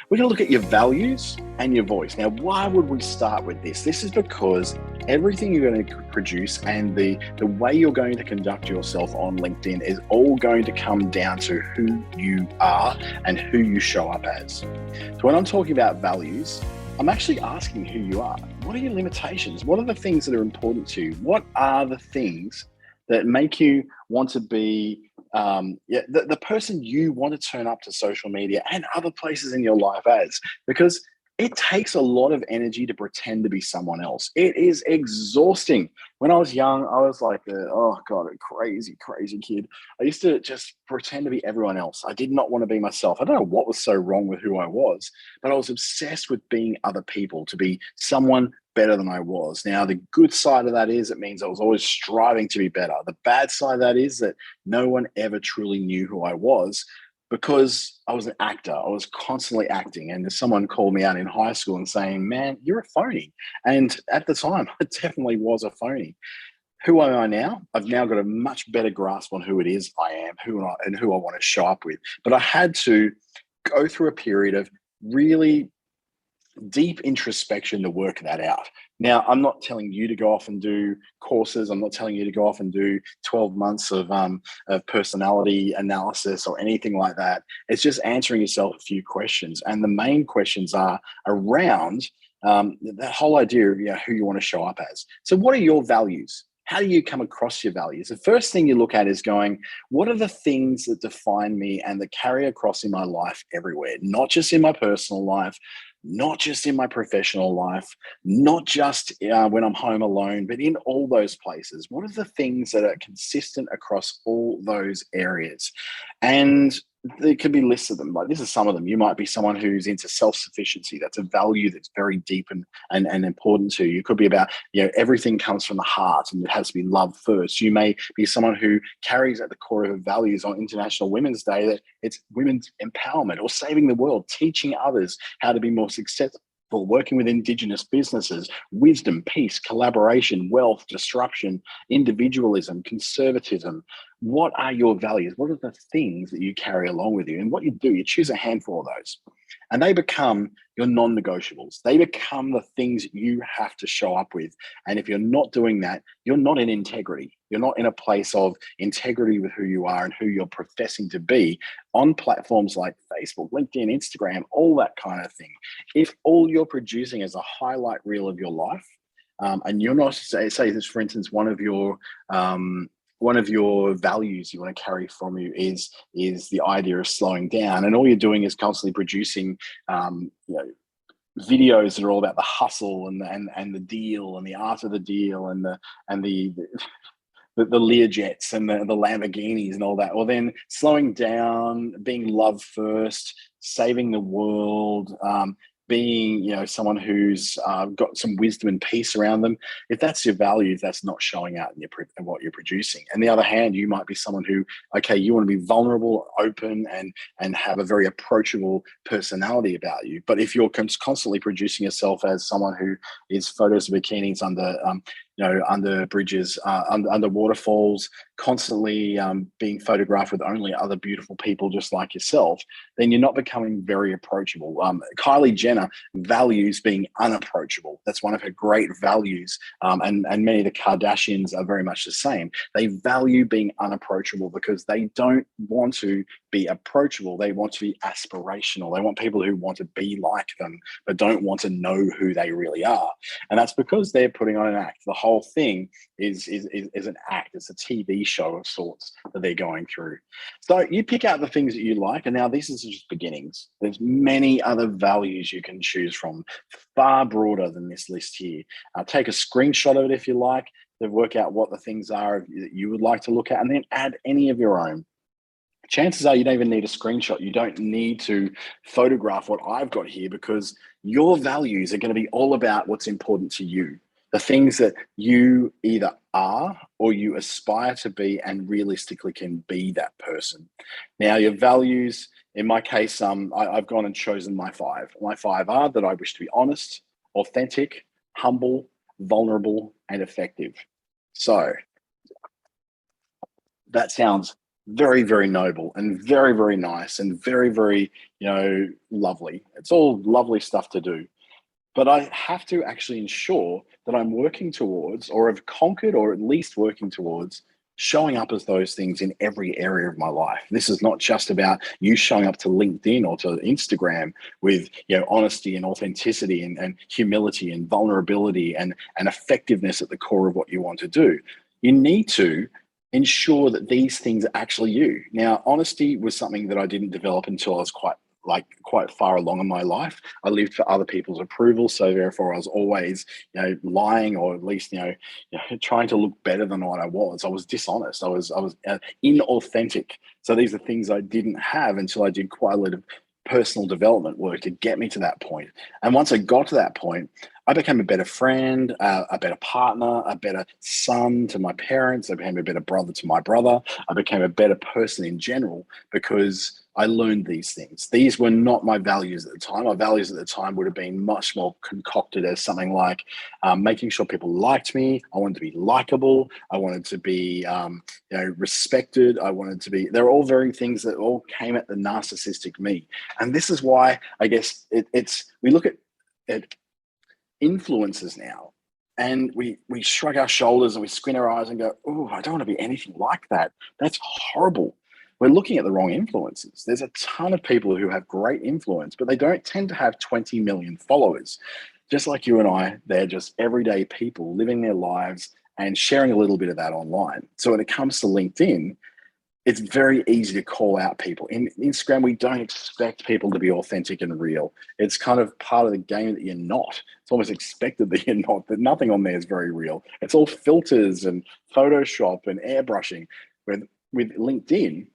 We're going to look at your values and your voice. Now, why would we start with this? This is because everything you're going to produce and the way you're going to conduct yourself on LinkedIn is all going to come down to who you are and who you show up as. So when I'm talking about values, I'm actually asking who you are. What are your limitations? What are the things that are important to you? What are the things that make you want to be the person you want to turn up to social media and other places in your life as? Because it takes a lot of energy to pretend to be someone else. It is exhausting. When I was young, I was like, a crazy kid. I used to just pretend to be everyone else. I did not want to be myself. I don't know what was so wrong with who I was, but I was obsessed with being other people, to be someone better than I was. Now, the good side of that is it means I was always striving to be better. The bad side of that is that no one ever truly knew who I was, because I was an actor. I was constantly acting. And someone called me out in high school and saying, man, you're a phony. And at the time, I definitely was a phony. Who am I now? I've now got a much better grasp on who it is I am, who I want to show up with. But I had to go through a period of really deep introspection to work that out. Now, I'm not telling you to go off and do courses. I'm not telling you to go off and do 12 months of personality analysis or anything like that. It's just answering yourself a few questions. And the main questions are around that whole idea of who you want to show up as. So what are your values? How do you come across your values? The first thing you look at is going, what are the things that define me and that carry across in my life everywhere? Not just in my personal life, not just in my professional life, not just when I'm home alone, but in all those places. What are the things that are consistent across all those areas? And there could be lists of them. Like, this is some of them. You might be someone who's into self-sufficiency. That's a value that's very deep and important to you. It could be about, everything comes from the heart and it has to be love first. You may be someone who carries at the core of her values on International Women's Day that it's women's empowerment or saving the world, teaching others how to be more successful, working with Indigenous businesses, wisdom, peace, collaboration, wealth, disruption, individualism, conservatism. What are your values? What are the things that you carry along with you? And what you do, you choose a handful of those, and they become your non-negotiables. They become the things you have to show up with. And if you're not doing that, you're not in integrity. You're not in a place of integrity with who you are and who you're professing to be on platforms like Facebook, LinkedIn, Instagram, all that kind of thing. If all you're producing is a highlight reel of your life, and you're not, say this, for instance, one of your values you want to carry from you is the idea of slowing down, and all you're doing is constantly producing videos that are all about the hustle and the deal and the art of the deal and the Learjets and the Lamborghinis and all that, or then slowing down, being love first, saving the world, being someone who's got some wisdom and peace around them. If that's your values, that's not showing out in what you're producing. On the other hand, you might be someone who, you want to be vulnerable, open, and have a very approachable personality about you. But if you're constantly producing yourself as someone who is photos of bikinis under bridges, under waterfalls, constantly being photographed with only other beautiful people just like yourself, then you're not becoming very approachable. Kylie Jenner values being unapproachable. That's one of her great values. And many of the Kardashians are very much the same. They value being unapproachable because they don't want to be approachable. They want to be aspirational. They want people who want to be like them, but don't want to know who they really are. And that's because they're putting on an act. The whole thing is an act. It's a TV show of sorts that they're going through. So you pick out the things that you like, and now this is just beginnings. There's many other values you can choose from, far broader than this list here. Take a screenshot of it if you like, to work out what the things are that you would like to look at, and then add any of your own. Chances are you don't even need a screenshot. You don't need to photograph what I've got here, because your values are going to be all about what's important to you, the things that you either are or you aspire to be and realistically can be that person. Now, your values, in my case, I've gone and chosen my five. My five are that I wish to be honest, authentic, humble, vulnerable, and effective. So that sounds very, very noble and very, very nice and very, very, lovely. It's all lovely stuff to do. But I have to actually ensure that I'm working towards, or have conquered, or at least working towards showing up as those things in every area of my life. This is not just about you showing up to LinkedIn or to Instagram with, honesty and authenticity and humility and vulnerability and effectiveness at the core of what you want to do. You need to ensure that these things are actually you. Now, honesty was something that I didn't develop until I was quite far along in my life. I lived for other people's approval, so therefore I was always, lying, or at least, trying to look better than what I was. I was dishonest. I was inauthentic. So these are things I didn't have until I did quite a lot of personal development work to get me to that point. And once I got to that point, I became a better friend, a better partner, a better son to my parents. I became a better brother to my brother. I became a better person in general because I learned these things. These were not my values at the time. My values at the time would have been much more concocted as something like making sure people liked me. I wanted to be likable. I wanted to be, respected. I wanted to be. They're all very things that all came at the narcissistic me, and this is why I guess it's. We look at it influencers now, and we shrug our shoulders and we squint our eyes and go, oh, I don't want to be anything like that. That's horrible. We're looking at the wrong influencers. There's a ton of people who have great influence, but they don't tend to have 20 million followers. Just like you and I, they're just everyday people living their lives and sharing a little bit of that online. So when it comes to LinkedIn, it's very easy to call out people. In Instagram, we don't expect people to be authentic and real. It's kind of part of the game that you're not. It's almost expected that you're not, that nothing on there is very real. It's all filters and Photoshop and airbrushing. With LinkedIn,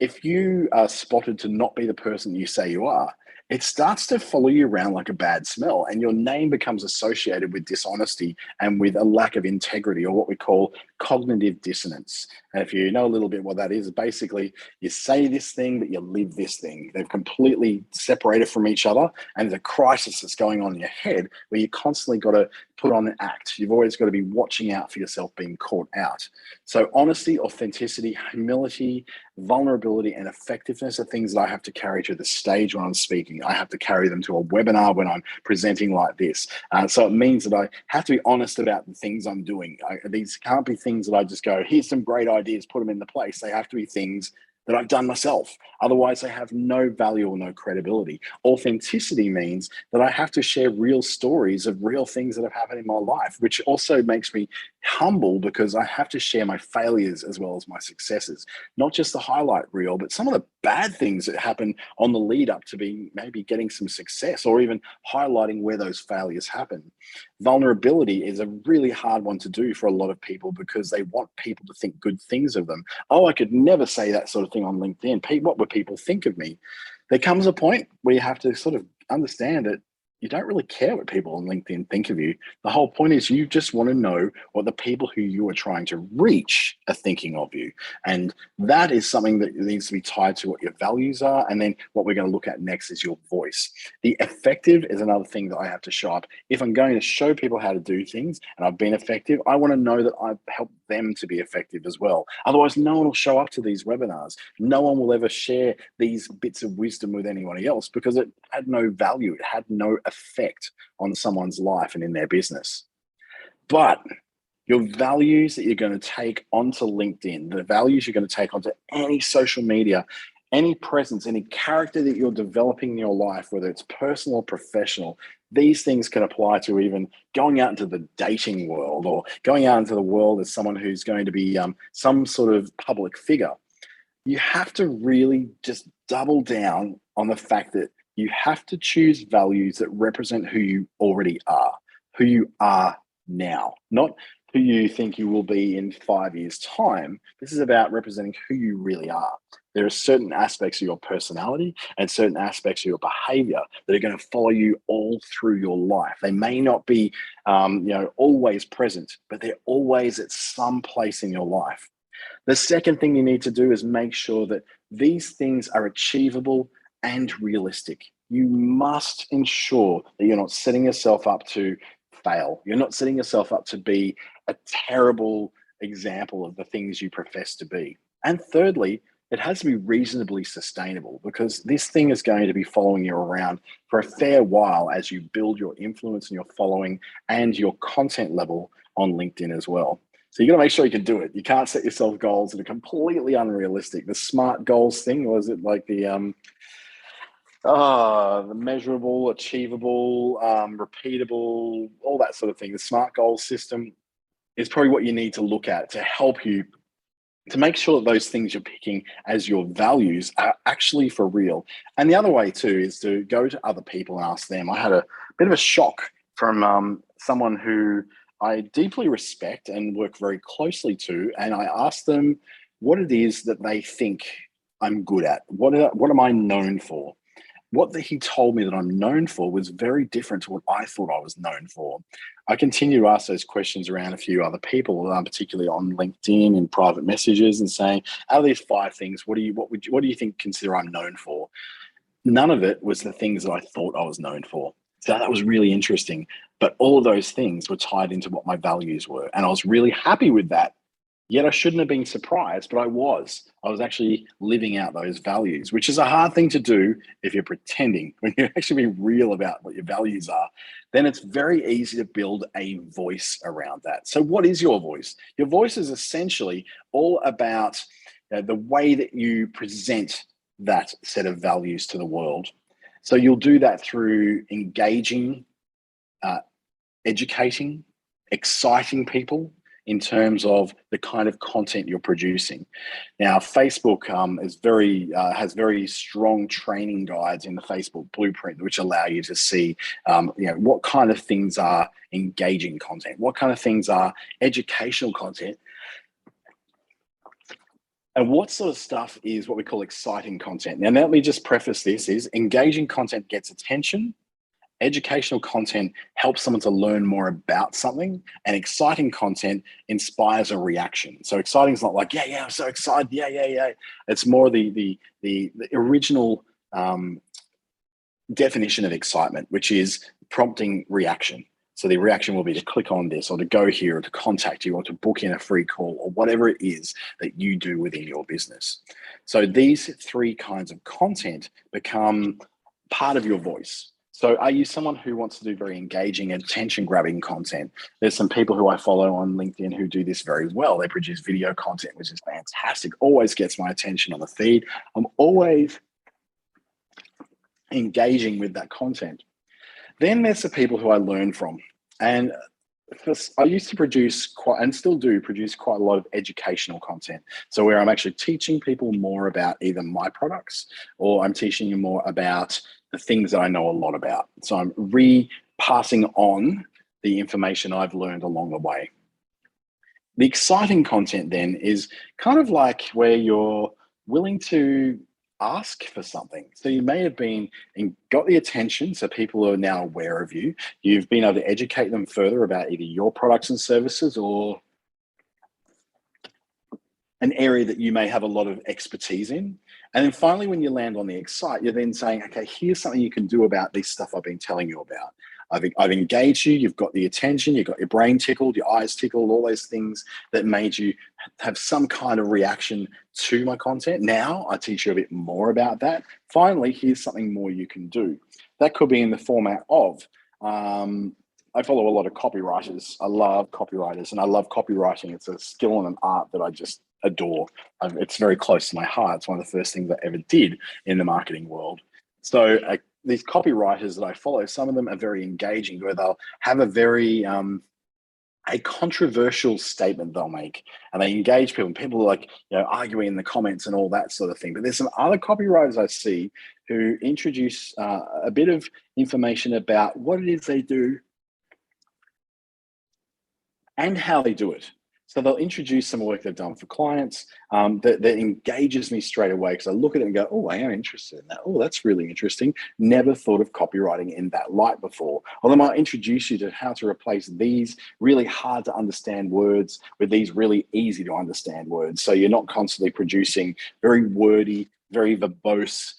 if you are spotted to not be the person you say you are, it starts to follow you around like a bad smell, and your name becomes associated with dishonesty and with a lack of integrity, or what we call cognitive dissonance. And if you know a little bit what that is, basically you say this thing, but you live this thing. They've completely separated from each other, and there's a crisis that's going on in your head where you constantly got to put on an act. You've always got to be watching out for yourself being caught out. So honesty, authenticity, humility, vulnerability, and effectiveness are things that I have to carry to the stage when I'm speaking. I have to carry them to a webinar when I'm presenting like this. So it means that I have to be honest about the things I'm doing. These can't be things that I just go, here's some great ideas, put them into place. They have to be things that I've done myself. Otherwise, they have no value or no credibility. Authenticity means that I have to share real stories of real things that have happened in my life, which also makes me humble because I have to share my failures as well as my successes, not just the highlight reel, but some of the bad things that happen on the lead up to being maybe getting some success, or even highlighting where those failures happen. Vulnerability is a really hard one to do for a lot of people because they want people to think good things of them. Oh, I could never say that sort of thing on LinkedIn. What would people think of me? There comes a point where you have to sort of understand that you don't really care what people on LinkedIn think of you. The whole point is you just want to know what the people who you are trying to reach are thinking of you. And that is something that needs to be tied to what your values are. And then what we're going to look at next is your voice. The effective is another thing that I have to show up. If I'm going to show people how to do things and I've been effective, I want to know that I've helped them to be effective as well. Otherwise, no one will show up to these webinars. No one will ever share these bits of wisdom with anybody else because it had no value. It had no effect on someone's life and in their business. But your values that you're going to take onto LinkedIn, the values you're going to take onto any social media, any presence, any character that you're developing in your life, whether it's personal or professional, these things can apply to even going out into the dating world or going out into the world as someone who's going to be some sort of public figure. You have to really just double down on the fact that you have to choose values that represent who you already are, who you are now, not who you think you will be in 5 years' time. This is about representing who you really are. There are certain aspects of your personality and certain aspects of your behavior that are going to follow you all through your life. They may not be, always present, but they're always at some place in your life. The second thing you need to do is make sure that these things are achievable and realistic. You must ensure that you're not setting yourself up to fail. You're not setting yourself up to be a terrible example of the things you profess to be. And thirdly, it has to be reasonably sustainable, because this thing is going to be following you around for a fair while as you build your influence and your following and your content level on LinkedIn as well. So you got to make sure you can do it. You can't set yourself goals that are completely unrealistic. The SMART goals thing, was it like the measurable, achievable, repeatable, all that sort of thing. The SMART goals system is probably what you need to look at to help you to make sure that those things you're picking as your values are actually for real. And the other way too is to go to other people and ask them. I had a bit of a shock from someone who I deeply respect and work very closely to, and I asked them what it is that they think I'm good at. What am I known for? He told me that I'm known for was very different to what I thought I was known for. I continue to ask those questions around a few other people, particularly on LinkedIn and private messages, and saying, out of these 5 things, what do you think consider I'm known for? None of it was the things that I thought I was known for. So that was really interesting. But all of those things were tied into what my values were. And I was really happy with that. Yet I shouldn't have been surprised, but I was. I was actually living out those values, which is a hard thing to do if you're pretending. When you actually be real about what your values are, then it's very easy to build a voice around that. So what is your voice? Your voice is essentially all about the way that you present that set of values to the world. So you'll do that through engaging, educating, exciting people, in terms of the kind of content you're producing. Now, Facebook has very strong training guides in the Facebook blueprint, which allow you to see, what kind of things are engaging content, what kind of things are educational content, and what sort of stuff is what we call exciting content. Now, let me just preface this: is engaging content gets attention. Educational content helps someone to learn more about something, and exciting content inspires a reaction. So exciting is not like, yeah, I'm so excited, yeah. It's more the original definition of excitement, which is prompting reaction. So the reaction will be to click on this, or to go here, or to contact you, or to book in a free call, or whatever it is that you do within your business. So these 3 kinds of content become part of your voice. So are you someone who wants to do very engaging and attention-grabbing content? There's some people who I follow on LinkedIn who do this very well. They produce video content, which is fantastic, always gets my attention on the feed. I'm always engaging with that content. Then there's the people who I learn from. And I used to produce and still do produce quite a lot of educational content. So where I'm actually teaching people more about either my products, or I'm teaching you more about the things that I know a lot about. So I'm passing on the information I've learned along the way. The exciting content then is kind of like where you're willing to ask for something. So you may have been and got the attention, so people are now aware of you. You've been able to educate them further about either your products and services, or an area that you may have a lot of expertise in. And then finally, when you land on the excite, you're then saying, okay, here's something you can do about this stuff I've been telling you about. I've engaged you, you've got the attention, you've got your brain tickled, your eyes tickled, all those things that made you have some kind of reaction to my content. Now I teach you a bit more about that. Finally, here's something more you can do. That could be in the format of, I follow a lot of copywriters. I love copywriters, and I love copywriting. It's a skill and an art that I just adore. It's very close to my heart. It's one of the first things I ever did in the marketing world. So these copywriters that I follow, some of them are very engaging, where they'll have a very a controversial statement they'll make, and they engage people. And people are like, arguing in the comments and all that sort of thing. But there's some other copywriters I see who introduce a bit of information about what it is they do and how they do it. So they'll introduce some work they've done for clients that engages me straight away, because I look at it and go, oh, I am interested in that. Oh, that's really interesting. Never thought of copywriting in that light before. Or they might introduce you to how to replace these really hard to understand words with these really easy to understand words. So you're not constantly producing very wordy, very verbose,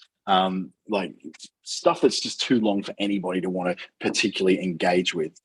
like stuff that's just too long for anybody to want to particularly engage with.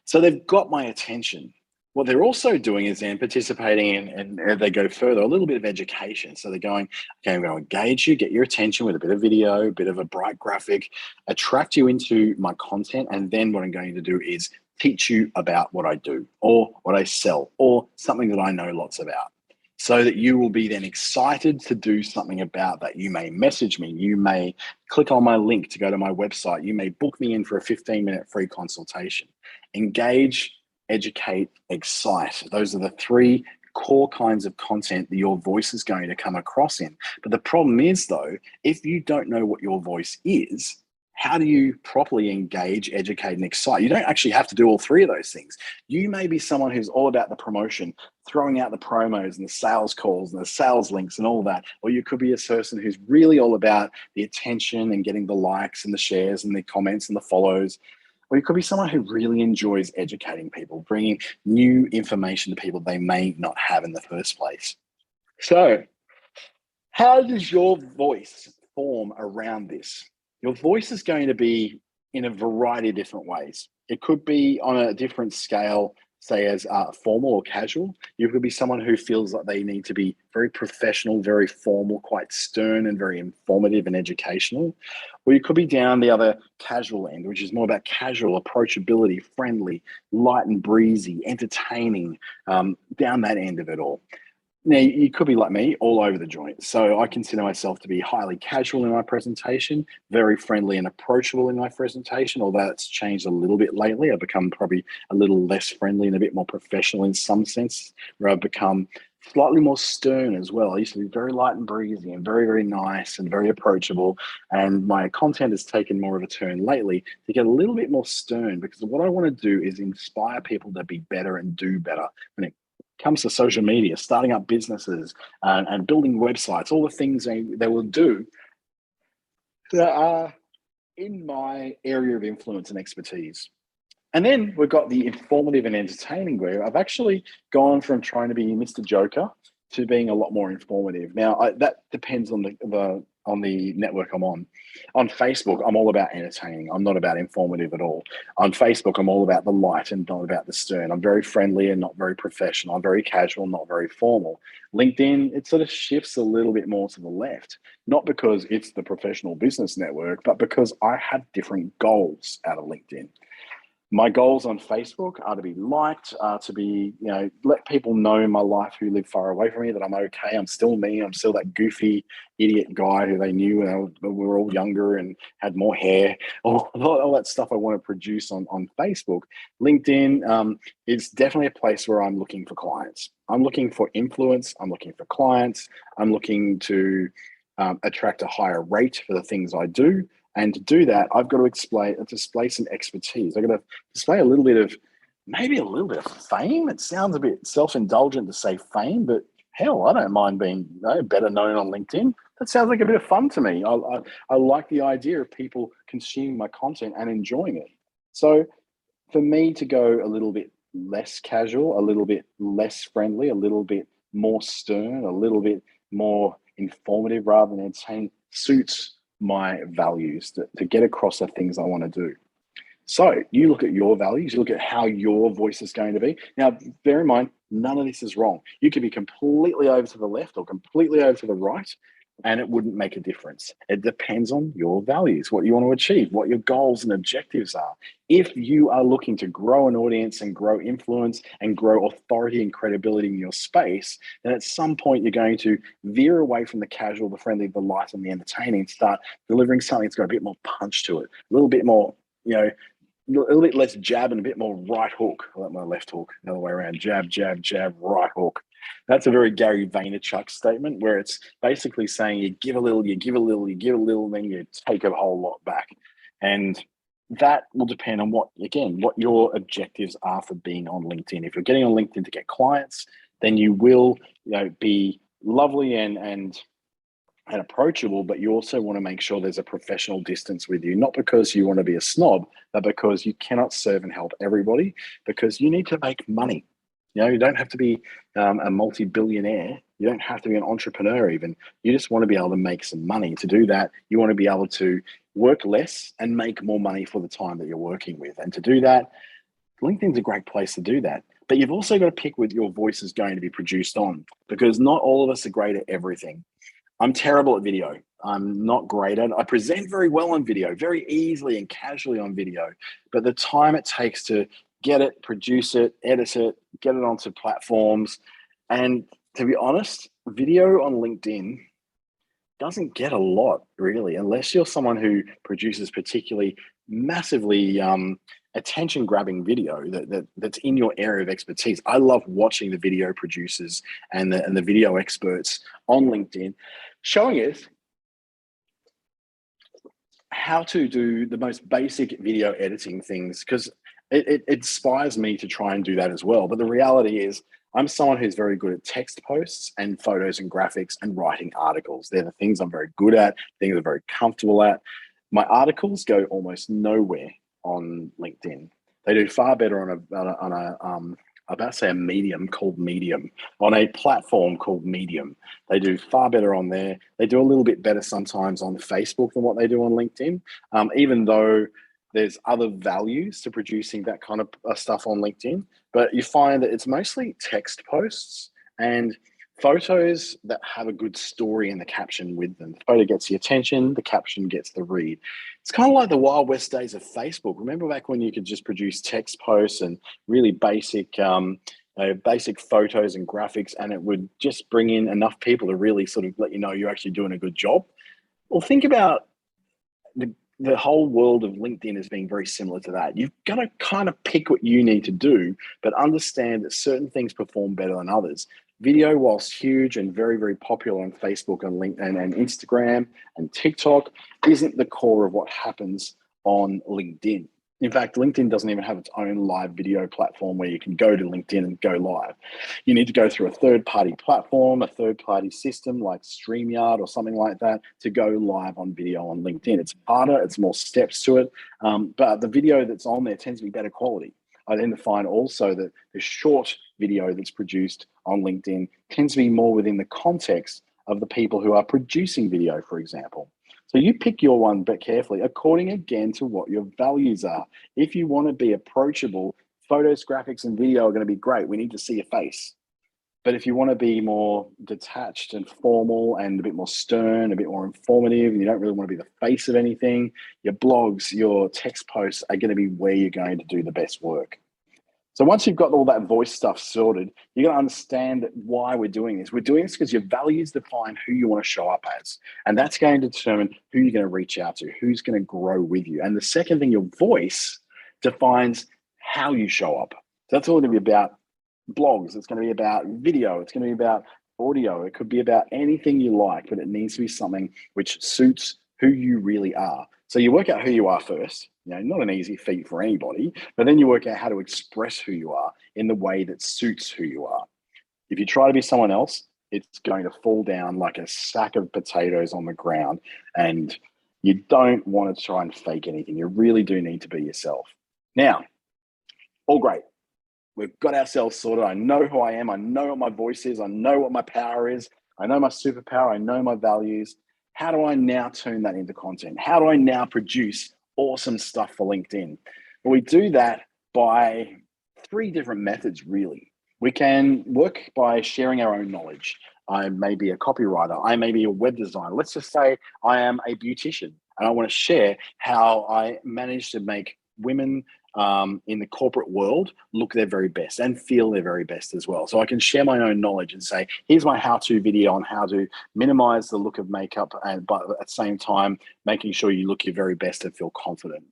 So they've got my attention. What they're also doing is then participating in, and they go further, a little bit of education. So they're going, okay, I'm going to engage you, get your attention with a bit of video, a bit of a bright graphic, attract you into my content. And then what I'm going to do is teach you about what I do or what I sell or something that I know lots about, so that you will be then excited to do something about that. You may message me, you may click on my link to go to my website, you may book me in for a 15-minute free consultation. Engage, educate, excite. Those are the three core kinds of content that your voice is going to come across in. But the problem is, though, if you don't know what your voice is, how do you properly engage, educate, and excite? You don't actually have to do all three of those things. You may be someone who's all about the promotion, throwing out the promos and the sales calls and the sales links and all that. Or you could be a person who's really all about the attention and getting the likes and the shares and the comments and the follows. Or you could be someone who really enjoys educating people, bringing new information to people they may not have in the first place. So, how does your voice form around this? Your voice is going to be in a variety of different ways. It could be on a different scale, say as formal or casual. You could be someone who feels like they need to be very professional, very formal, quite stern and very informative and educational. Or you could be down the other casual end, which is more about casual, approachability, friendly, light and breezy, entertaining, down that end of it all. Now, you could be like me, all over the joint. So I consider myself to be highly casual in my presentation, very friendly and approachable in my presentation, although it's changed a little bit lately. I've become probably a little less friendly and a bit more professional in some sense, where I've become slightly more stern as well. I used to be very light and breezy and very, very nice and very approachable. And my content has taken more of a turn lately to get a little bit more stern, because what I want to do is inspire people to be better and do better when it comes to social media, starting up businesses and building websites, all the things they will do that are in my area of influence and expertise. And then we've got the informative and entertaining, where I've actually gone from trying to be Mr. Joker to being a lot more informative. Now, that depends on the network I'm on. On Facebook, I'm all about entertaining. I'm not about informative at all. On Facebook, I'm all about the light and not about the stern. I'm very friendly and not very professional. I'm very casual, not very formal. LinkedIn, it sort of shifts a little bit more to the left, not because it's the professional business network, but because I have different goals out of LinkedIn. My goals on Facebook are to be liked, to be, let people know in my life who live far away from me that I'm okay. I'm still me. I'm still that goofy idiot guy who they knew when we were all younger and had more hair. All that stuff I want to produce on Facebook. LinkedIn is definitely a place where I'm looking for clients. I'm looking for influence. I'm looking for clients. I'm looking to attract a higher rate for the things I do. And to do that, I've got to display some expertise. I've got to display maybe a little bit of fame. It sounds a bit self-indulgent to say fame, but hell, I don't mind being better known on LinkedIn. That sounds like a bit of fun to me. I like the idea of people consuming my content and enjoying it. So for me to go a little bit less casual, a little bit less friendly, a little bit more stern, a little bit more informative rather than entertaining suits my values to get across the things I want to do. So you look at your values, you look at how your voice is going to be. Now, bear in mind, none of this is wrong. You could be completely over to the left or completely over to the right, and it wouldn't make a difference. It depends on your values, what you want to achieve, what your goals and objectives are. If you are looking to grow an audience and grow influence and grow authority and credibility in your space, then at some point you're going to veer away from the casual, the friendly, the light, and the entertaining, and start delivering something that's got a bit more punch to it, a little bit more, a little bit less jab and a bit more right hook. I like my left hook, the other way around. Jab, jab, jab, right hook. That's a very Gary Vaynerchuk statement, where it's basically saying you give a little, you give a little, you give a little, then you take a whole lot back. And that will depend on what your objectives are for being on LinkedIn. If you're getting on LinkedIn to get clients, then you will be lovely and approachable, but you also want to make sure there's a professional distance with you, not because you want to be a snob, but because you cannot serve and help everybody, because you need to make money. You don't have to be a multi-billionaire. You don't have to be an entrepreneur even. You just want to be able to make some money. To do that, you want to be able to work less and make more money for the time that you're working with. And to do that, LinkedIn's a great place to do that. But you've also got to pick what your voice is going to be produced on, because not all of us are great at everything. I'm terrible at video. I'm not great at it. I present very well on video, very easily and casually on video. But the time it takes to get it, produce it, edit it, get it onto platforms, and to be honest, video on LinkedIn doesn't get a lot really, unless you're someone who produces particularly massively attention grabbing video that's in your area of expertise. I love watching the video producers and the video experts on LinkedIn showing us how to do the most basic video editing things, because it inspires me to try and do that as well. But the reality is, I'm someone who's very good at text posts and photos and graphics and writing articles. They're the things I'm very good at, things I'm very comfortable at. My articles go almost nowhere on LinkedIn. They do far better on a I'm about to say a medium called Medium, on a platform called Medium. They do far better on there. They do a little bit better sometimes on Facebook than what they do on LinkedIn, even though there's other values to producing that kind of stuff on LinkedIn. But you find that it's mostly text posts and photos that have a good story in the caption with them. The photo gets the attention, the caption gets the read. It's kind of like the Wild West days of Facebook. Remember back when you could just produce text posts and really basic photos and graphics, and it would just bring in enough people to really sort of let you know you're actually doing a good job? Well, think about the whole world of LinkedIn as being very similar to that. You've got to kind of pick what you need to do, but understand that certain things perform better than others. Video, whilst huge and very, very popular on Facebook and LinkedIn and Instagram and TikTok, isn't the core of what happens on LinkedIn. In fact, LinkedIn doesn't even have its own live video platform where you can go to LinkedIn and go live. You need to go through a third-party platform, a third-party system like StreamYard or something like that to go live on video on LinkedIn. It's harder, it's more steps to it, but the video that's on there tends to be better quality. I tend to find also that the short video that's produced on LinkedIn tends to be more within the context of the people who are producing video, for example. So you pick your one, but carefully, according again to what your values are. If you want to be approachable, photos, graphics, and video are going to be great. We need to see your face. But if you want to be more detached and formal and a bit more stern, a bit more informative, and you don't really want to be the face of anything, your blogs, your text posts are going to be where you're going to do the best work. So once you've got all that voice stuff sorted, you're going to understand why we're doing this. We're doing this because your values define who you want to show up as. And that's going to determine who you're going to reach out to, who's going to grow with you. And the second thing, your voice defines how you show up. So that's all going to be about blogs. It's going to be about video. It's going to be about audio. It could be about anything you like, but it needs to be something which suits who you really are. So you work out who you are first. Not an easy feat for anybody, but then you work out how to express who you are in the way that suits who you are. If you try to be someone else, it's going to fall down like a sack of potatoes on the ground, and you don't want to try and fake anything. You really do need to be yourself. Now, all great. We've got ourselves sorted. I know who I am. I know what my voice is. I know what my power is. I know my superpower. I know my values. How do I now turn that into content? How do I now produce awesome stuff for LinkedIn? Well, we do that by 3 different methods, really. We can work by sharing our own knowledge. I may be a copywriter. I may be a web designer. Let's just say I am a beautician and I want to share how I managed to make women in the corporate world look their very best and feel their very best as well. So I can share my own knowledge and say, here's my how-to video on how to minimize the look of makeup, but at the same time, making sure you look your very best and feel confident.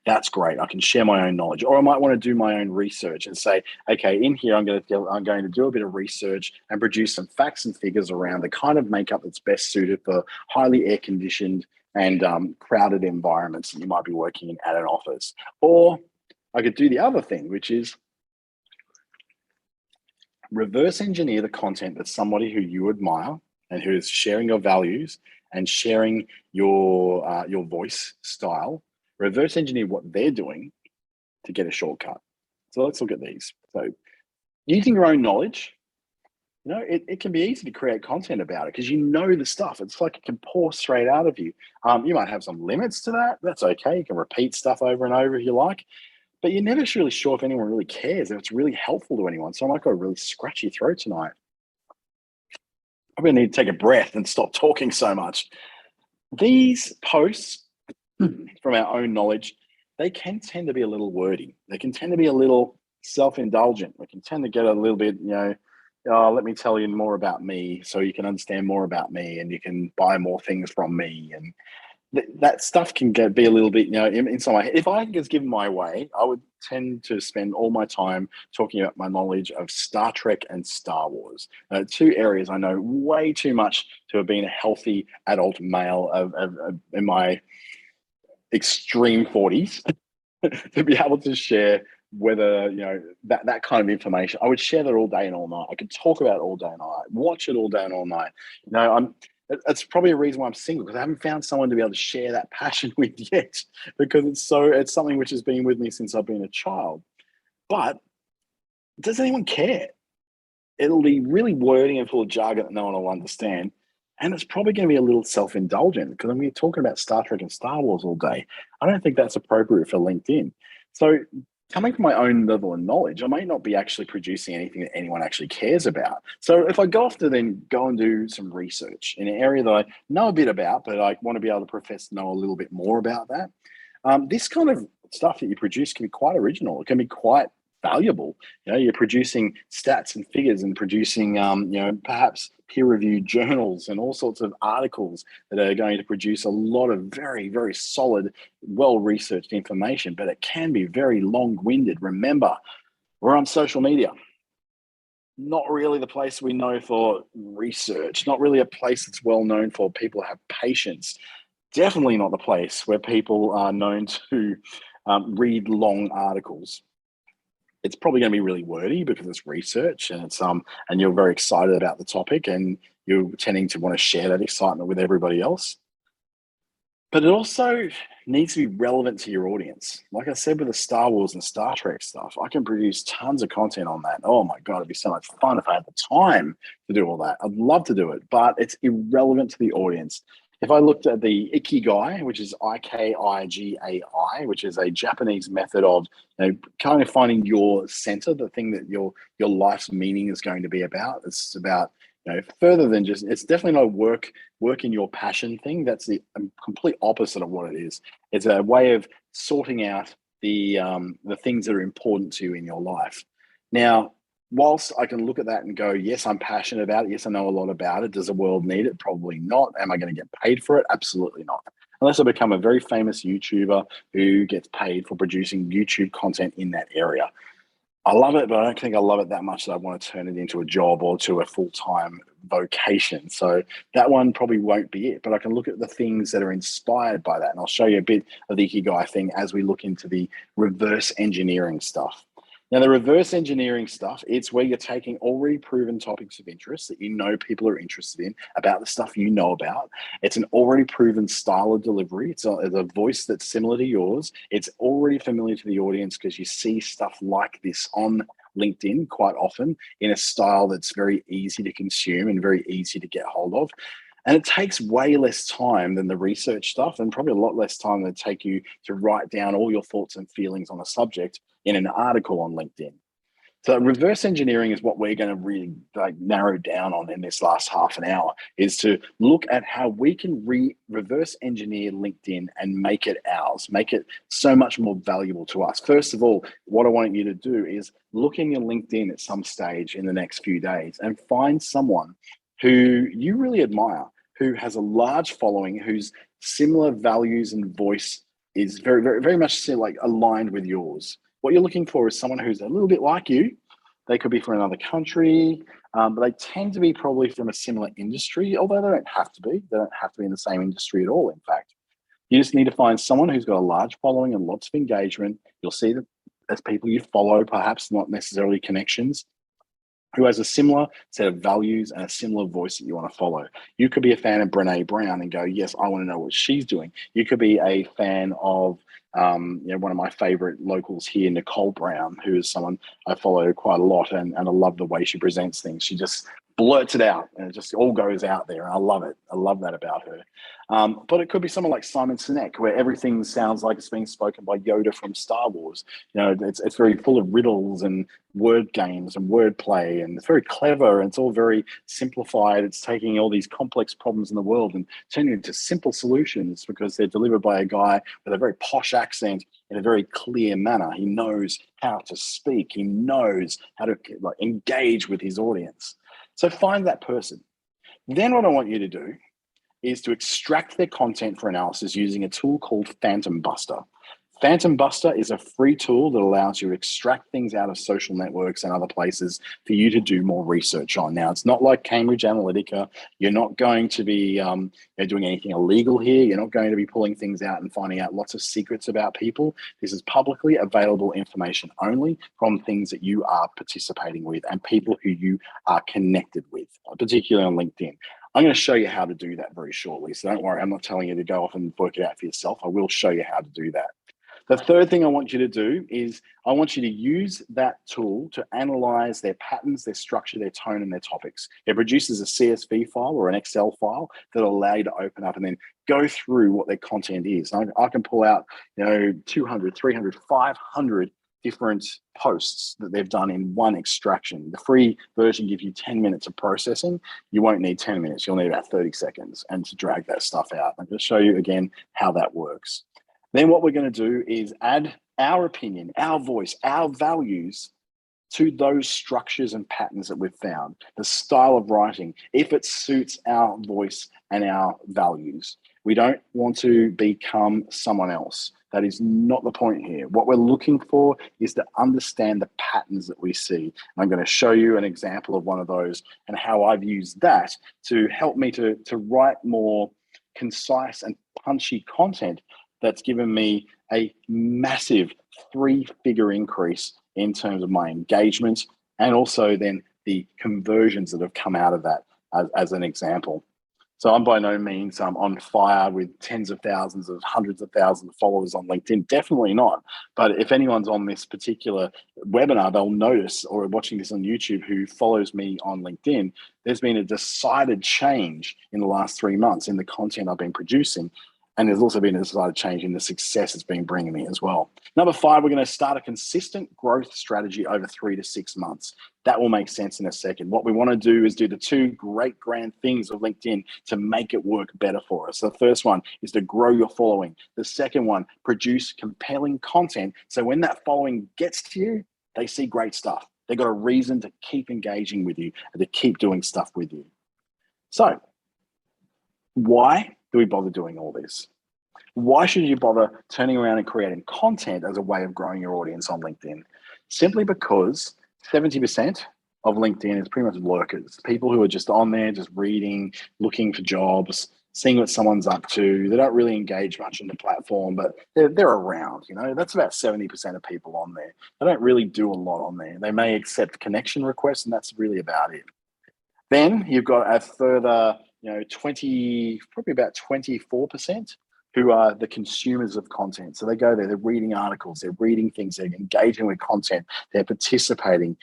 That's great. I can share my own knowledge. Or I might want to do my own research and say, okay, in here, I'm going to do a bit of research and produce some facts and figures around the kind of makeup that's best suited for highly air-conditioned and crowded environments that you might be working in at an office. Or I could do the other thing, which is reverse engineer the content that somebody who you admire and who is sharing your values and sharing your voice style, reverse engineer what they're doing to get a shortcut. So let's look at these. So using your own knowledge, it can be easy to create content about it because you know the stuff. It's like it can pour straight out of you. You might have some limits to that. That's okay. You can repeat stuff over and over if you like. but you're never really sure if anyone really cares, if it's really helpful to anyone. So I might got a really scratchy throat tonight. I'm going to need to take a breath and stop talking so much. These posts, from our own knowledge, they can tend to be a little wordy. They can tend to be a little self-indulgent. We can tend to get a little bit, oh, let me tell you more about me so you can understand more about me and you can buy more things from me. And that stuff can be a little bit, inside my head. If I was given my way, I would tend to spend all my time talking about my knowledge of Star Trek and Star Wars. Two areas I know way too much to have been a healthy adult male in my extreme 40s to be able to share whether that kind of information. I would share that all day and all night. I could talk about it all day and all night, watch it all day and all night. That's probably a reason why I'm single, because I haven't found someone to be able to share that passion with yet, because it's something which has been with me since I've been a child. But does anyone care? It'll be really wordy and full of jargon that no one will understand. And it's probably going to be a little self-indulgent, because when we're talking about Star Trek and Star Wars all day, I don't think that's appropriate for LinkedIn. So coming from my own level of knowledge, I might not be actually producing anything that anyone actually cares about. So if I go off to then go and do some research in an area that I know a bit about, but I want to be able to profess to know a little bit more about that, this kind of stuff that you produce can be quite original. It can be quite valuable. You're producing stats and figures and producing, perhaps peer-reviewed journals and all sorts of articles that are going to produce a lot of very, very solid, well-researched information, but it can be very long-winded. Remember, we're on social media. Not really the place we know for research, not really a place that's well known for people who have patience. Definitely not the place where people are known to read long articles. It's probably going to be really wordy because it's research and and you're very excited about the topic and you're tending to want to share that excitement with everybody else. But it also needs to be relevant to your audience. Like I said, with the Star Wars and Star Trek stuff, I can produce tons of content on that. Oh my God, it'd be so much fun if I had the time to do all that. I'd love to do it, but it's irrelevant to the audience. If I looked at the Ikigai, which is Ikigai, which is a Japanese method of kind of finding your center, the thing that your life's meaning is going to be about. It's about further than just. It's definitely not a work in your passion thing. That's the complete opposite of what it is. It's a way of sorting out the things that are important to you in your life. Now, whilst I can look at that and go, yes, I'm passionate about it. Yes, I know a lot about it. Does the world need it? Probably not. Am I going to get paid for it? Absolutely not. Unless I become a very famous YouTuber who gets paid for producing YouTube content in that area. I love it, but I don't think I love it that much that I want to turn it into a job or to a full-time vocation. So that one probably won't be it, but I can look at the things that are inspired by that. And I'll show you a bit of the Ikigai thing as we look into the reverse engineering stuff. Now, the reverse engineering stuff, it's where you're taking already proven topics of interest that people are interested in, about the stuff you know about. It's an already proven style of delivery. It's a voice that's similar to yours. It's already familiar to the audience because you see stuff like this on LinkedIn quite often in a style that's very easy to consume and very easy to get hold of. And it takes way less time than the research stuff, and probably a lot less time than it take you to write down all your thoughts and feelings on a subject in an article on LinkedIn. So reverse engineering is what we're going to really narrow down on in this last half an hour, is to look at how we can reverse engineer LinkedIn and make it ours, make it so much more valuable to us. First of all, what I want you to do is look in your LinkedIn at some stage in the next few days and find someone who you really admire, who has a large following, whose similar values and voice is very, very, very much aligned with yours. What you're looking for is someone who's a little bit like you. They could be from another country, but they tend to be probably from a similar industry, although they don't have to be. They don't have to be in the same industry at all, in fact. You just need to find someone who's got a large following and lots of engagement. You'll see that as people you follow, perhaps not necessarily connections, who has a similar set of values and a similar voice that you want to follow. You could be a fan of Brene Brown and go, yes, I want to know what she's doing. You could be a fan of one of my favorite locals here, Nicole Brown, who is someone I follow quite a lot, and I love the way she presents things. She just blurts it out, and it just all goes out there. And I love it. I love that about her. But it could be someone like Simon Sinek, where everything sounds like it's being spoken by Yoda from Star Wars. It's very full of riddles and word games and wordplay, and it's very clever, and it's all very simplified. It's taking all these complex problems in the world and turning it into simple solutions because they're delivered by a guy with a very posh accent in a very clear manner. He knows how to speak. He knows how to engage with his audience. So find that person. Then what I want you to do is to extract their content for analysis using a tool called Phantom Buster. Phantom Buster is a free tool that allows you to extract things out of social networks and other places for you to do more research on. Now, it's not like Cambridge Analytica. You're not going to be doing anything illegal here. You're not going to be pulling things out and finding out lots of secrets about people. This is publicly available information only from things that you are participating with and people who you are connected with, particularly on LinkedIn. I'm going to show you how to do that very shortly. So don't worry, I'm not telling you to go off and work it out for yourself. I will show you how to do that. The third thing I want you to do is I want you to use that tool to analyze their patterns, their structure, their tone, and their topics. It produces a CSV file or an Excel file that will allow you to open up and then go through what their content is. I can pull out 200, 300, 500 different posts that they've done in one extraction. The free version gives you 10 minutes of processing. You won't need 10 minutes. You'll need about 30 seconds and to drag that stuff out. I'm going to show you again how that works. Then what we're going to do is add our opinion, our voice, our values to those structures and patterns that we've found, the style of writing, if it suits our voice and our values. We don't want to become someone else. That is not the point here. What we're looking for is to understand the patterns that we see. And I'm going to show you an example of one of those and how I've used that to help me to write more concise and punchy content that's given me a massive 3-figure increase in terms of my engagement and also then the conversions that have come out of that as an example. So I'm by no means on fire with tens of thousands of hundreds of thousands of followers on LinkedIn. Definitely not. But if anyone's on this particular webinar, they'll notice, or watching this on YouTube, who follows me on LinkedIn, there's been a decided change in the last 3 months in the content I've been producing. And there's also been a decided change in the success it's been bringing me as well. Number 5, we're going to start a consistent growth strategy over 3 to 6 months. That will make sense in a second. What we want to do is do the 2 great grand things of LinkedIn to make it work better for us. The first one is to grow your following. The second one, produce compelling content. So when that following gets to you, they see great stuff. They've got a reason to keep engaging with you and to keep doing stuff with you. So why do we bother doing all this? Why should you bother turning around and creating content as a way of growing your audience on LinkedIn? Simply because 70% of LinkedIn is pretty much lurkers, people who are just on there, just reading, looking for jobs, seeing what someone's up to. They don't really engage much on the platform, but they're around. That's about 70% of people on there. They don't really do a lot on there. They may accept connection requests, and that's really about it. Then you've got a further 20, probably about 24% who are the consumers of content. So they go there, they're reading articles, they're reading things, they're engaging with content, they're participating.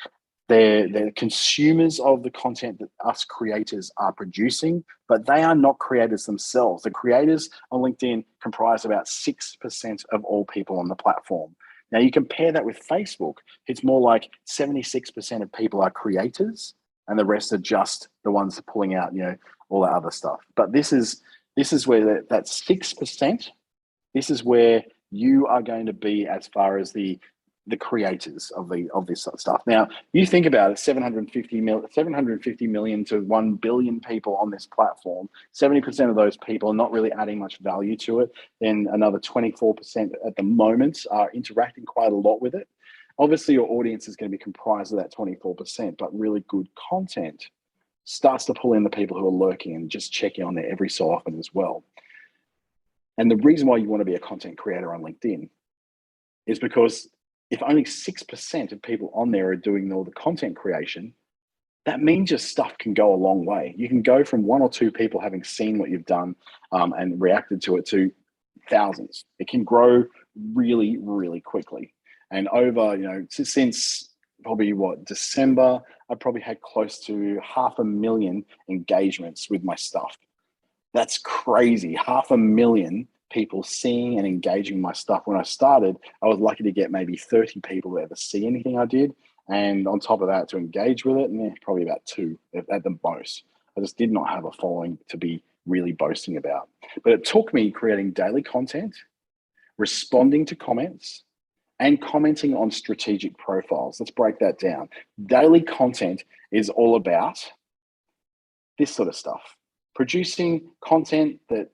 They're consumers of the content that us creators are producing, but they are not creators themselves. The creators on LinkedIn comprise about 6% of all people on the platform. Now you compare that with Facebook, it's more like 76% of people are creators and the rest are just the ones pulling out, all that other stuff. But this is where that 6%, this is where you are going to be as far as the creators of this sort of stuff. Now, you think about it, 750 million to 1 billion people on this platform. 70% of those people are not really adding much value to it. Then another 24% at the moment are interacting quite a lot with it. Obviously, your audience is going to be comprised of that 24%, but really good content starts to pull in the people who are lurking and just checking on there every so often as well. And the reason why you want to be a content creator on LinkedIn is because if only 6% of people on there are doing all the content creation, that means your stuff can go a long way. You can go from 1 or 2 people having seen what you've done and reacted to it to thousands. It can grow really, really quickly. And over, since probably December, I probably had close to 500,000 engagements with my stuff. That's crazy. 500,000 people seeing and engaging my stuff. When I started, I was lucky to get maybe 30 people to ever see anything I did. And on top of that, to engage with it, probably about two at the most. I just did not have a following to be really boasting about. But it took me creating daily content, responding to comments, and commenting on strategic profiles. Let's break that down. Daily content is all about this sort of stuff. Producing content that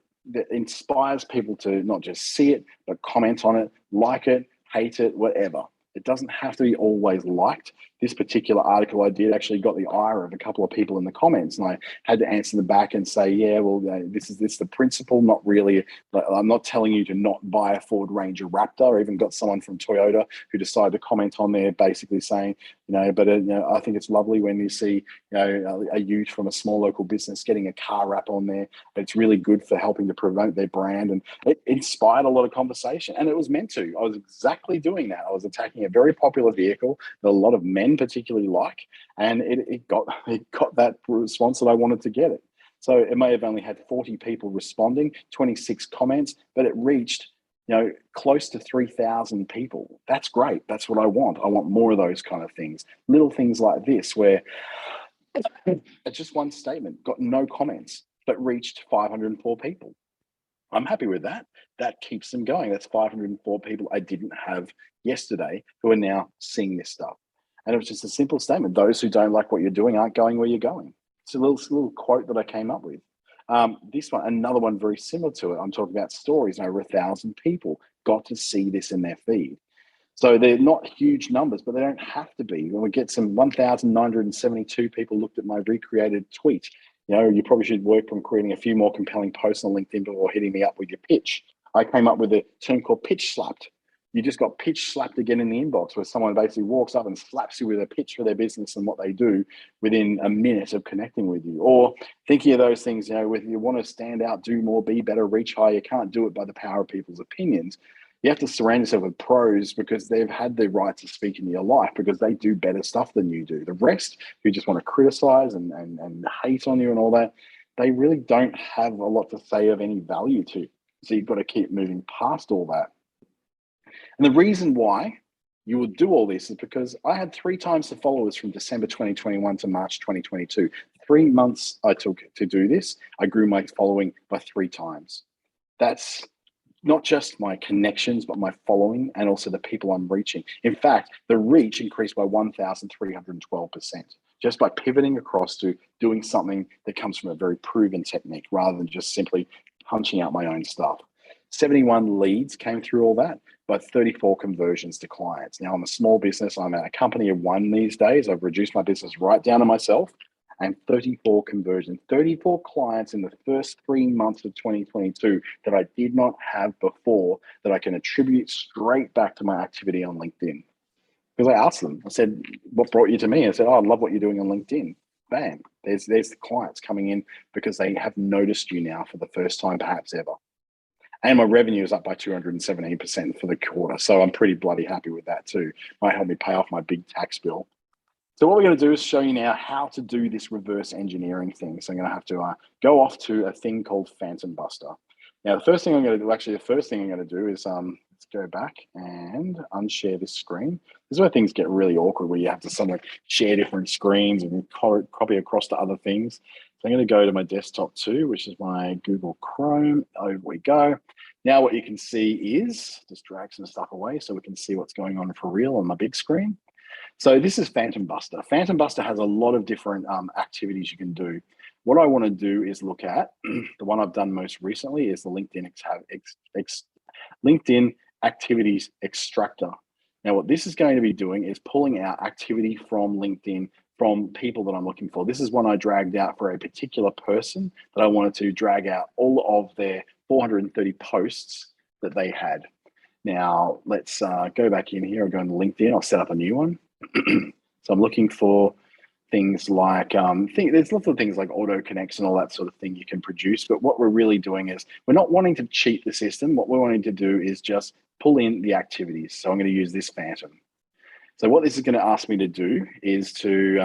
inspires people to not just see it, but comment on it, like it, hate it, whatever. It doesn't have to be always liked. This particular article I did actually got the ire of a couple of people in the comments, and I had to answer them back and say, yeah, well, this is the principle, not really. I'm not telling you to not buy a Ford Ranger Raptor. I even got someone from Toyota who decided to comment on there basically saying, but I think it's lovely when you see, a youth from a small local business getting a car wrap on there. It's really good for helping to promote their brand. And it inspired a lot of conversation, and it was meant to. I was exactly doing that. I was attacking a very popular vehicle that a lot of men particularly like, and it got that response that I wanted to get it. So it may have only had 40 people responding, 26 comments, but it reached close to 3,000 people. That's great. That's what I want. I want more of those kind of things. Little things like this where it's just one statement, got no comments, but reached 504 people. I'm happy with that. That keeps them going. That's 504 people I didn't have yesterday who are now seeing this stuff. And it was just a simple statement. Those who don't like what you're doing aren't going where you're going. It's a little quote that I came up with. This one, another one very similar to it. I'm talking about stories. Over 1,000 people got to see this in their feed. So they're not huge numbers, but they don't have to be. When we get some 1,972 people looked at my recreated tweet, you probably should work on creating a few more compelling posts on LinkedIn before hitting me up with your pitch. I came up with a term called pitch slapped. You just got pitch slapped again in the inbox, where someone basically walks up and slaps you with a pitch for their business and what they do within a minute of connecting with you. Or thinking of those things, with you want to stand out, do more, be better, reach higher. You can't do it by the power of people's opinions. You have to surround yourself with pros because they've had the right to speak in your life because they do better stuff than you do. The rest who just want to criticize and hate on you and all that, they really don't have a lot to say of any value to. So you've got to keep moving past all that. And the reason why you would do all this is because I had 3 times the followers from December 2021 to March 2022. 3 months I took to do this. I grew my following by 3 times. That's not just my connections, but my following and also the people I'm reaching. In fact, the reach increased by 1,312% just by pivoting across to doing something that comes from a very proven technique rather than just simply punching out my own stuff. 71 leads came through all that, but 34 conversions to clients. Now I'm a small business. I'm at a company of 1 these days. I've reduced my business right down to myself. And 34 conversions, 34 clients in the first 3 months of 2022 that I did not have before that I can attribute straight back to my activity on LinkedIn. Because I asked them, I said, what brought you to me? I said, I love what you're doing on LinkedIn. Bam, there's the clients coming in because they have noticed you now for the first time perhaps ever. And my revenue is up by 217% for the quarter. So I'm pretty bloody happy with that too. Might help me pay off my big tax bill. So what we're going to do is show you now how to do this reverse engineering thing. So I'm going to have to go off to a thing called Phantom Buster. Now, the first thing I'm going to do is let's go back and unshare this screen. This is where things get really awkward, where you have to somewhere share different screens and copy across to other things. So I'm going to go to my desktop too, which is my Google Chrome. Over we go. Now what you can see is, just drag some stuff away so we can see what's going on for real on my big screen. So this is Phantom Buster. Phantom Buster has a lot of different activities you can do. What I want to do is look at, the one I've done most recently is the LinkedIn Activities Extractor. Now what this is going to be doing is pulling out activity from LinkedIn from people that I'm looking for. This is one I dragged out for a particular person that I wanted to drag out all of their 430 posts that they had. Now let's go back in here. I'll go into LinkedIn. I'll set up a new one. So I'm looking for things like, there's lots of things like auto connects and all that sort of thing you can produce. But what we're really doing is we're not wanting to cheat the system. What we're wanting to do is just pull in the activities. So I'm going to use this Phantom. So what this is going to ask me to do is to,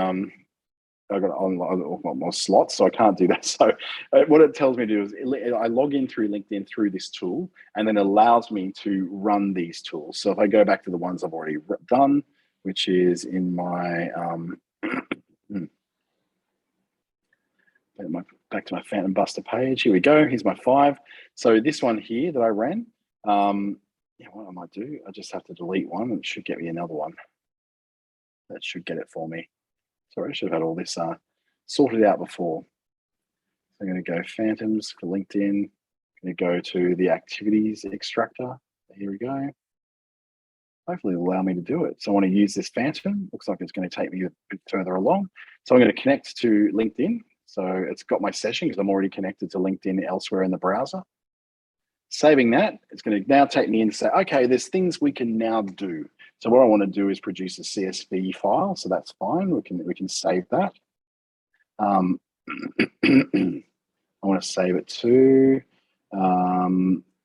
I've got on more slots, so I can't do that. So what it tells me to do is I log in through LinkedIn through this tool, and then it allows me to run these tools. So if I go back to the ones I've already done, which is in my, back to my Phantom Buster page. Here we go. Here's my 5. So this one here that I ran, yeah, what I might do, I just have to delete one and it should get me another one. That should get it for me. Sorry, I should have had all this sorted out before. So I'm going to go Phantoms for LinkedIn. I'm going to go to the Activities Extractor. Here we go. Hopefully it'll allow me to do it. So I want to use this Phantom. Looks like it's going to take me a bit further along. So I'm going to connect to LinkedIn. So it's got my session because I'm already connected to LinkedIn elsewhere in the browser. Saving that, it's going to now take me in and say, okay, there's things we can now do. So what I want to do is produce a CSV file. So that's fine. We can save that. I want to save it to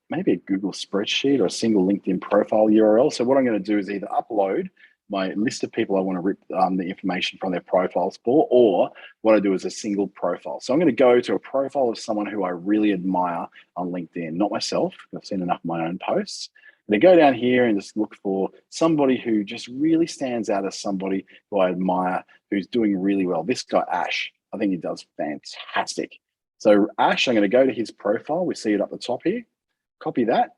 maybe a Google spreadsheet or a single LinkedIn profile URL. So what I'm going to do is either upload my list of people I want to rip the information from their profiles for, or what I do is a single profile. So I'm going to go to a profile of someone who I really admire on LinkedIn, not myself. I've seen enough of my own posts. They go down here and just look for somebody who just really stands out as somebody who I admire, who's doing really well. This guy, Ash, I think he does fantastic. So Ash, I'm going to go to his profile. We see it up the top here. Copy that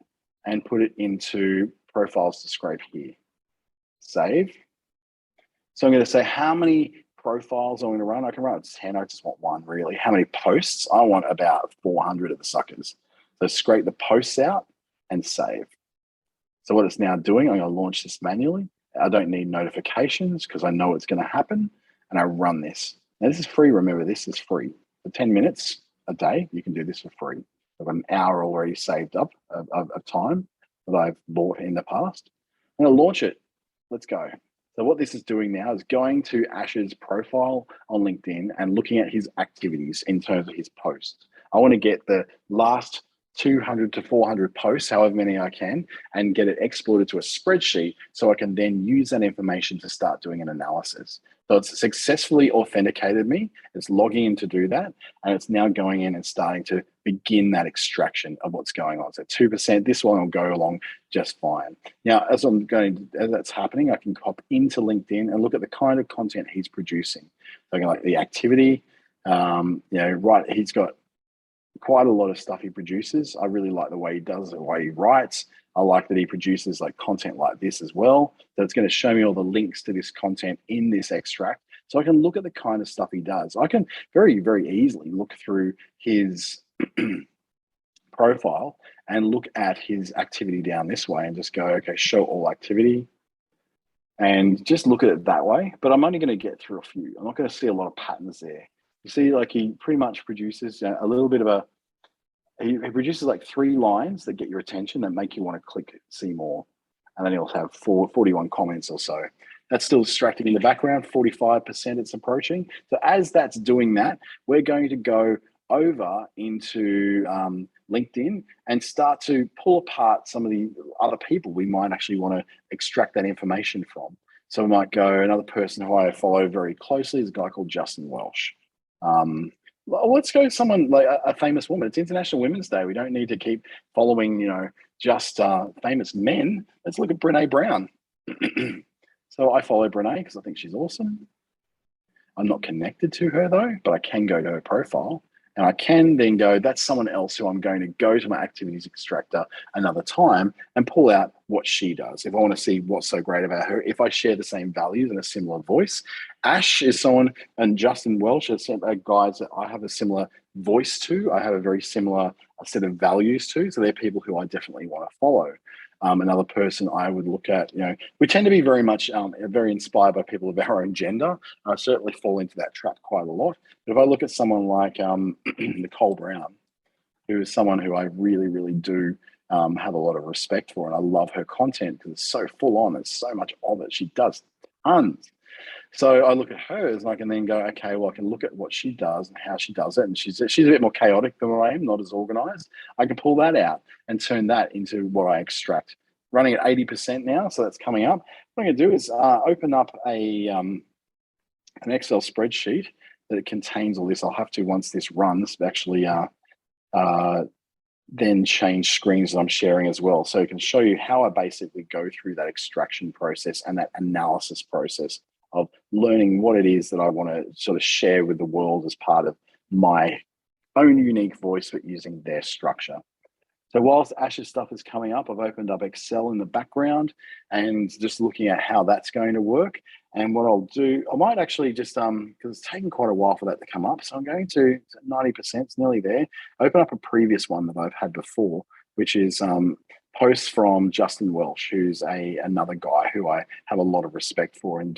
and put it into profiles to scrape here. Save. So I'm going to say how many profiles I'm going to run. I can run 10. I just want one, really. How many posts? I want about 400 of the suckers. So scrape the posts out and save. So what it's now doing, I'm going to launch this manually. I don't need notifications because I know it's going to happen. And I run this. Now, this is free. Remember, this is free. For 10 minutes a day, you can do this for free. I've got an hour already saved up of time that I've bought in the past. I'm going to launch it. Let's go. So what this is doing now is going to Ash's profile on LinkedIn and looking at his activities in terms of his posts. I want to get the last 200 to 400 posts, however many I can, and get it exported to a spreadsheet so I can then use that information to start doing an analysis. So it's successfully authenticated me. It's logging in to do that. And it's now going in and starting to begin that extraction of what's going on. So 2%, this one will go along just fine. Now, as that's happening, I can hop into LinkedIn and look at the kind of content he's producing. So I can like the activity, he's got quite a lot of stuff he produces. I really like the way he does it, the way he writes. I like that he produces like content like this as well. So it's going to show me all the links to this content in this extract. So I can look at the kind of stuff he does. I can very, very easily look through his profile and look at his activity down this way and just go, okay, show all activity and just look at it that way. But I'm only going to get through a few. I'm not going to see a lot of patterns there. You see, like he pretty much produces a little bit of he produces like 3 lines that get your attention that make you want to click see more. And then he'll have 41 comments or so. That's still distracting in the background, 45% it's approaching. So as that's doing that, we're going to go over into LinkedIn and start to pull apart some of the other people we might actually want to extract that information from. So we might go, another person who I follow very closely is a guy called Justin Welsh. Let's go someone like a famous woman. It's International Women's Day. We don't need to keep following, just famous men. Let's look at Brene Brown. So I follow Brene because I think she's awesome. I'm not connected to her though, but I can go to her profile and I can then go, that's someone else who I'm going to go to my activities extractor another time and pull out what she does. If I want to see what's so great about her, if I share the same values and a similar voice. Ash is someone, and Justin Welsh are guys that I have a similar voice to. I have a very similar set of values to. So they're people who I definitely want to follow. Another person I would look at, we tend to be very much very inspired by people of our own gender. I certainly fall into that trap quite a lot. But if I look at someone like Nicole Brown, who is someone who I really, really do have a lot of respect for, and I love her content because it's so full on. There's so much of it. She does tons. So I look at hers and I can then go, okay, well, I can look at what she does and how she does it. And she's a bit more chaotic than I am, not as organized. I can pull that out and turn that into what I extract. Running at 80% now, so that's coming up. what I'm going to do is open up an Excel spreadsheet that contains all this. I'll have to, once this runs, actually then change screens that I'm sharing as well. So it can show you how I basically go through that extraction process and that analysis process of learning what it is that I want to sort of share with the world as part of my own unique voice, but using their structure. So whilst Ash's stuff is coming up, I've opened up Excel in the background and just looking at how that's going to work. And what I'll do, I might actually just, because it's taken quite a while for that to come up. So I'm going to 90%, it's nearly there, open up a previous one that I've had before, which is posts from Justin Welch, who's another guy who I have a lot of respect for and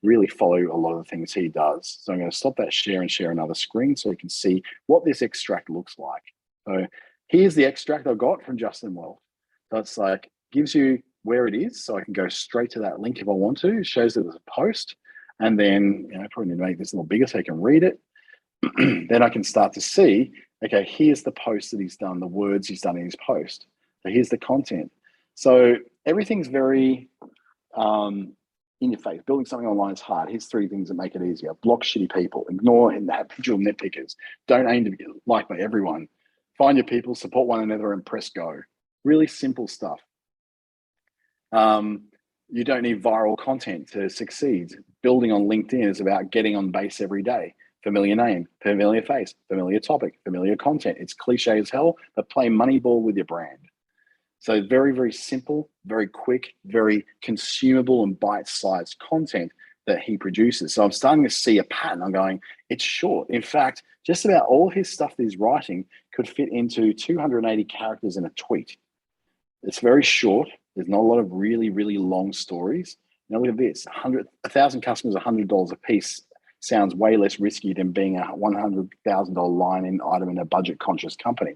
really follow a lot of the things he does. So I'm going to stop that share and share another screen so you can see what this extract looks like. So here's the extract I got from Justin Welch. So it's like, gives you where it is. So I can go straight to that link if I want to. It shows it as a post. And then, probably need to make this a little bigger so I can read it. Then I can start to see, okay, here's the post that he's done, the words he's done in his post. So here's the content. So everything's very in your face. Building something online is hard. Here's 3 things that make it easier. Block shitty people. Ignore and have digital nitpickers. Don't aim to be liked by everyone. Find your people, support one another, and press go. Really simple stuff. You don't need viral content to succeed. Building on LinkedIn is about getting on base every day. Familiar name, familiar face, familiar topic, familiar content. It's cliche as hell, but play Moneyball with your brand. So very, very simple, very quick, very consumable and bite-sized content that he produces. So I'm starting to see a pattern. I'm going, it's short. In fact, just about all his stuff that he's writing could fit into 280 characters in a tweet. It's very short. There's not a lot of really, really long stories. Now look at this, 1,000 customers, $100 a piece sounds way less risky than being a $100,000 line item in a budget-conscious company.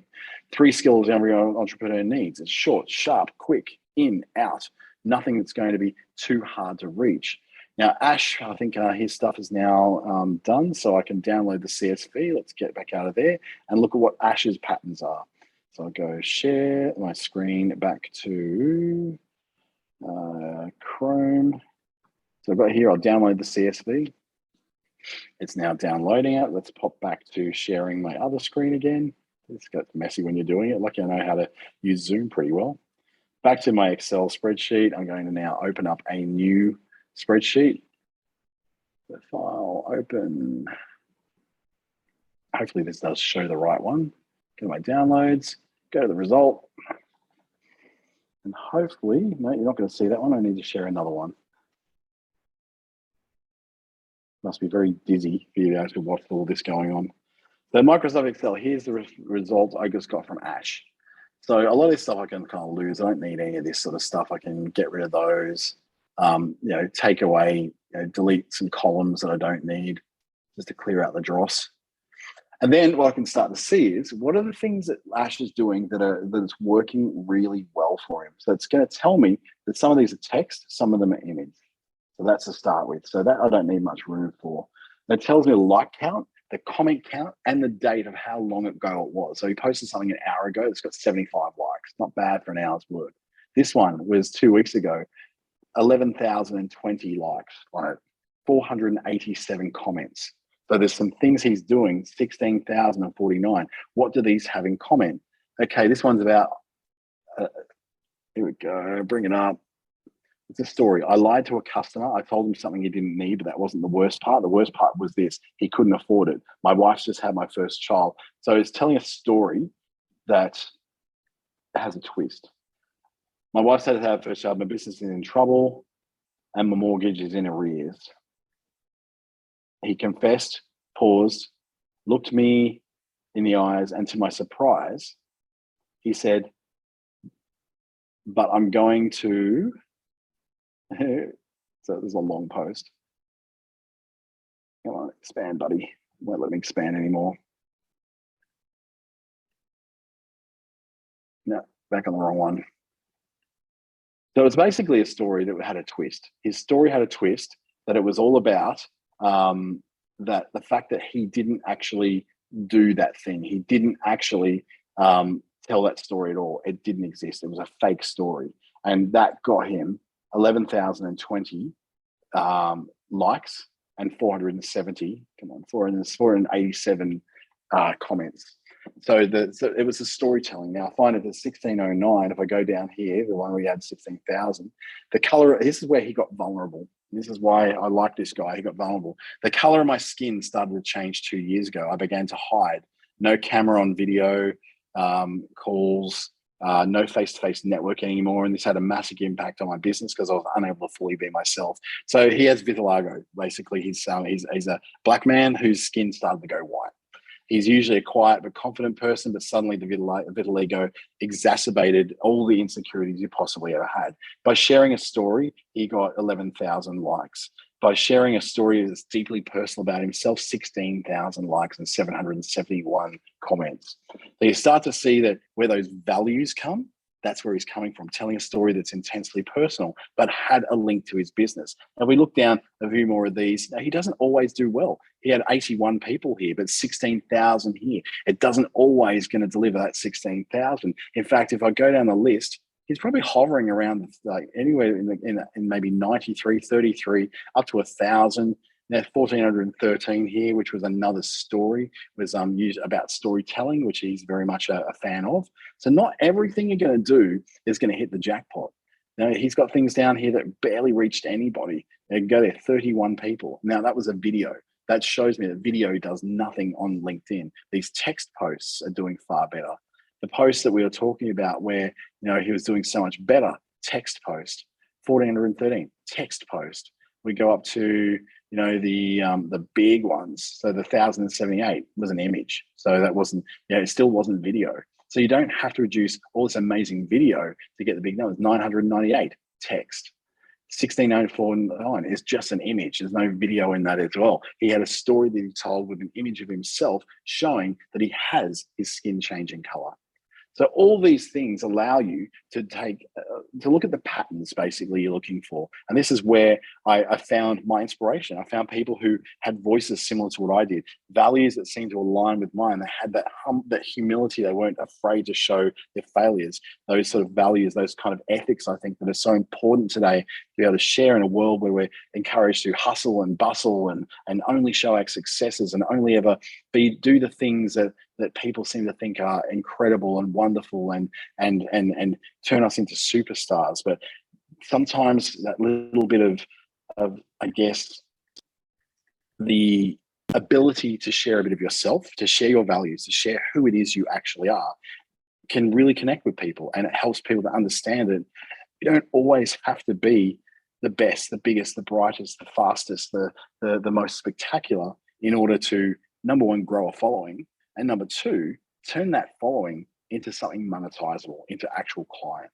3 skills every entrepreneur needs. It's short, sharp, quick, in, out. Nothing that's going to be too hard to reach. Now, Ash, I think his stuff is now done, so I can download the CSV. Let's get back out of there and look at what Ash's patterns are. So I'll go share my screen back to Chrome. So right here, I'll download the CSV. It's now downloading it. Let's pop back to sharing my other screen again. It's got messy when you're doing it. Lucky I know how to use Zoom pretty well. Back to my Excel spreadsheet. I'm going to now open up a new spreadsheet. The file open. Hopefully this does show the right one. Go to my downloads, go to the result. And hopefully, no, you're not going to see that one. I need to share another one. Must be very dizzy for you guys to watch all this going on. So Microsoft Excel, here's the results I just got from Ash. So a lot of this stuff I can kind of lose. I don't need any of this sort of stuff. I can get rid of those, take away, delete some columns that I don't need just to clear out the dross. And then what I can start to see is what are the things that Ash is doing that's working really well for him. So it's going to tell me that some of these are text, some of them are image. So that's to start with. So that I don't need much room for. It tells me the like count, the comment count, and the date of how long ago it was. So he posted something an hour ago that's got 75 likes. Not bad for an hour's work. This one was 2 weeks ago, 11,020 likes on it, 487 comments. So there's some things he's doing, 16,049. What do these have in common? Okay, this one's about, here we go, bring it up. It's a story. I lied to a customer. I told him something he didn't need, but that wasn't the worst part. The worst part was this. He couldn't afford it. My wife's just had my first child. So it's telling a story that has a twist. My wife's had to have her first child. My business is in trouble and my mortgage is in arrears. He confessed, paused, looked me in the eyes, and to my surprise, he said, but I'm going to... So there's a long post. Come on, expand, buddy. Won't let me expand anymore. No, back on the wrong one. So it's basically a story that had a twist. His story had a twist that it was all about that the fact that he didn't actually do that thing. He didn't actually tell that story at all. It didn't exist. It was a fake story. And that got him 11,020 likes and 470, 487 comments. So it was the storytelling. Now I find it at 1609, if I go down here, the one we had 16,000, the color, this is where he got vulnerable. This is why I like this guy. He got vulnerable. The color of my skin started to change 2 years ago. I began to hide. No camera on video, calls, no face-to-face networking anymore. And this had a massive impact on my business because I was unable to fully be myself. So he has vitiligo. Basically, he's a black man whose skin started to go white. He's usually a quiet but confident person, but suddenly the vitiligo exacerbated all the insecurities he possibly ever had. By sharing a story, he got 11,000 likes. By sharing a story that's deeply personal about himself, 16,000 likes and 771 comments. So you start to see that where those values come, that's where he's coming from, telling a story that's intensely personal, but had a link to his business. Now, we look down a few more of these. Now, he doesn't always do well. He had 81 people here, but 16,000 here. It doesn't always going to deliver that 16,000. In fact, if I go down the list, he's probably hovering around like anywhere in maybe 93, 33, up to 1,000. Now, 1,413 here, which was another story, was used about storytelling, which he's very much a fan of. So not everything you're going to do is going to hit the jackpot. Now, he's got things down here that barely reached anybody. They can go there, 31 people. Now, that was a video. That shows me that video does nothing on LinkedIn. These text posts are doing far better. The post that we were talking about where, he was doing so much better, text post, 1,413, text post. We go up to, the big ones. So the 1,078 was an image. So that wasn't, it still wasn't video. So you don't have to reduce all this amazing video to get the big numbers. 998 text. 16,049 is just an image. There's no video in that as well. He had a story that he told with an image of himself showing that he has his skin changing color. So all these things allow you to to look at the patterns basically you're looking for. And this is where I found my inspiration. I found people who had voices similar to what I did, values that seemed to align with mine. They had that humility. They weren't afraid to show their failures. Those sort of values, those kind of ethics, I think that are so important today to be able to share in a world where we're encouraged to hustle and bustle and only show our successes and only ever do the things that people seem to think are incredible and wonderful and turn us into superstars. But sometimes that little bit of I guess, the ability to share a bit of yourself, to share your values, to share who it is you actually are, can really connect with people. And it helps people to understand that you don't always have to be the best, the biggest, the brightest, the fastest, the most spectacular in order to, number one, grow a following, and number two, turn that following into something monetizable, into actual clients.